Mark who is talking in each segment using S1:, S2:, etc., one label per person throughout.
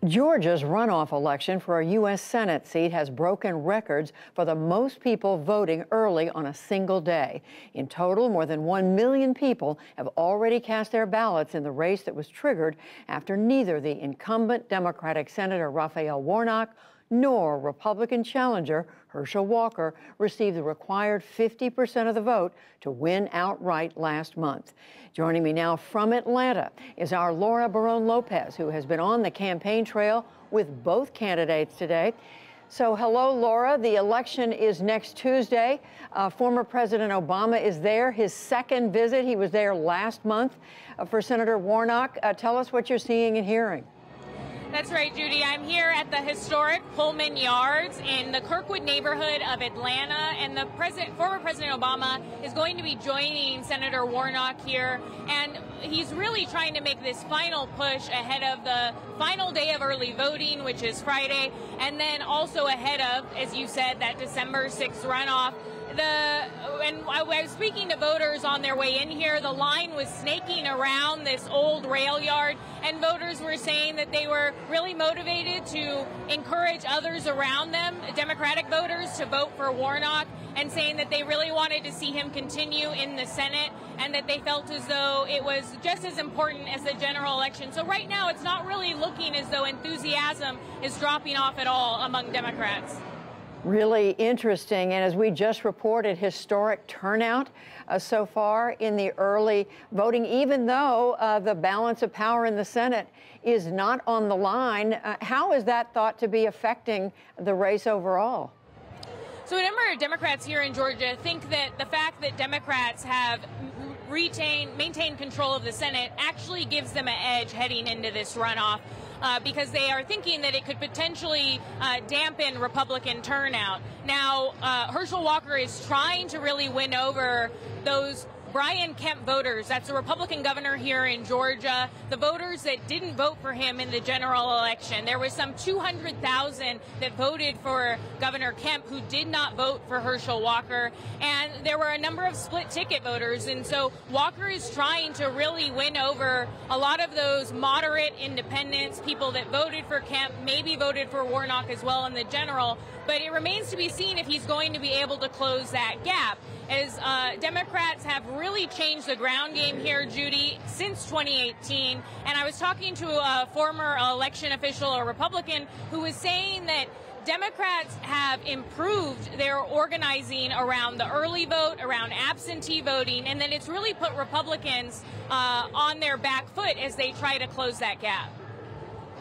S1: Georgia's runoff election for a U.S. Senate seat has broken records for the most people voting early on a single day. In total, more than 1 million people have already cast their ballots in the race that was triggered after neither the incumbent Democratic Senator Raphael Warnock nor Republican challenger Herschel Walker received the required 50% of the vote to win outright last month. Joining me now from Atlanta is our Laura Barone-Lopez, who has been on the campaign trail with both candidates today. So hello, Laura. The election is next Tuesday. Former President Obama is there, his second visit. He was there last month for Senator Warnock. Tell us what you're seeing and hearing.
S2: That's right, Judy. I'm here at the historic Pullman Yards in the Kirkwood neighborhood of Atlanta, and the former President Obama is going to be joining Senator Warnock here, and he's really trying to make this final push ahead of the final day of early voting, which is Friday, and then also ahead of, as you said, that December 6th runoff. And I was speaking to voters on their way in here. The line was snaking around this old rail yard, and voters were saying that they were really motivated to encourage others around them, Democratic voters, to vote for Warnock, and saying that they really wanted to see him continue in the Senate, and that they felt as though it was just as important as the general election. So right now, it's not really looking as though enthusiasm is dropping off at all among Democrats.
S1: Really interesting. And as we just reported, historic turnout so far in the early voting, even though the balance of power in the Senate is not on the line. How is that thought to be affecting the race overall?
S2: So a number of Democrats here in Georgia think that the fact that Democrats have maintained control of the Senate actually gives them an edge heading into this runoff. Because they are thinking that it could potentially dampen Republican turnout. Now, Herschel Walker is trying to really win over those Brian Kemp voters. That's the Republican governor here in Georgia. The voters that didn't vote for him in the general election. There was some 200,000 that voted for Governor Kemp who did not vote for Herschel Walker. And there were a number of split ticket voters. And so Walker is trying to really win over a lot of those moderate independents, people that voted for Kemp, maybe voted for Warnock as well in the general. But it remains to be seen if he's going to be able to close that gap, as Democrats have really changed the ground game here, Judy, since 2018. And I was talking to a former election official, a Republican, who was saying that Democrats have improved their organizing around the early vote, around absentee voting, and then it's really put Republicans on their back foot as they try to close that gap.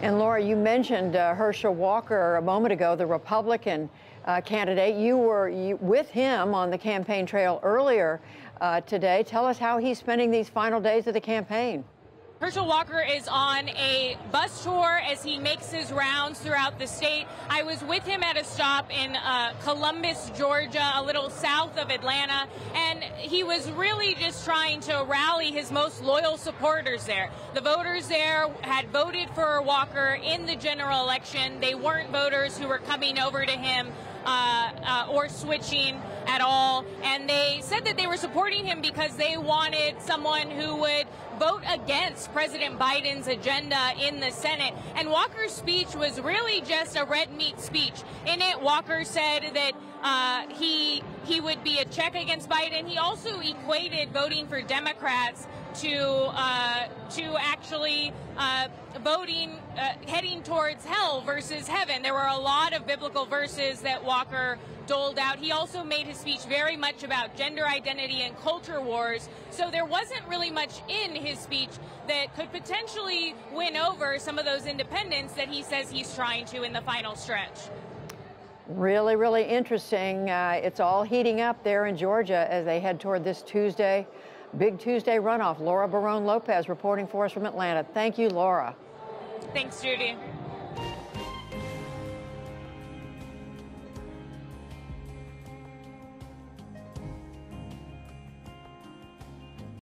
S1: And Laura, you mentioned Herschel Walker a moment ago, the Republican candidate. You were with him on the campaign trail earlier today. Tell us how he's spending these final days of the campaign.
S2: Herschel Walker is on a bus tour as he makes his rounds throughout the state. I was with him at a stop in Columbus, Georgia, a little south of Atlanta, and he was really just trying to rally his most loyal supporters there. The voters there had voted for Walker in the general election. They weren't voters who were coming over to him or switching at all, and they said that they were supporting him because they wanted someone who would vote against President Biden's agenda in the Senate. And Walker's speech was really just a red meat speech. In it, Walker said that he would be a check against Biden. He also equated voting for Democrats to actually voting, heading towards hell versus heaven. There were a lot of biblical verses that Walker doled out. He also made his speech very much about gender identity and culture wars. So there wasn't really much in his speech that could potentially win over some of those independents that he says he's trying to in the final stretch.
S1: Really, really interesting. It's all heating up there in Georgia as they head toward this Tuesday, big Tuesday runoff. Laura Barone-Lopez reporting for us from Atlanta. Thank you, Laura.
S2: Thanks, Judy.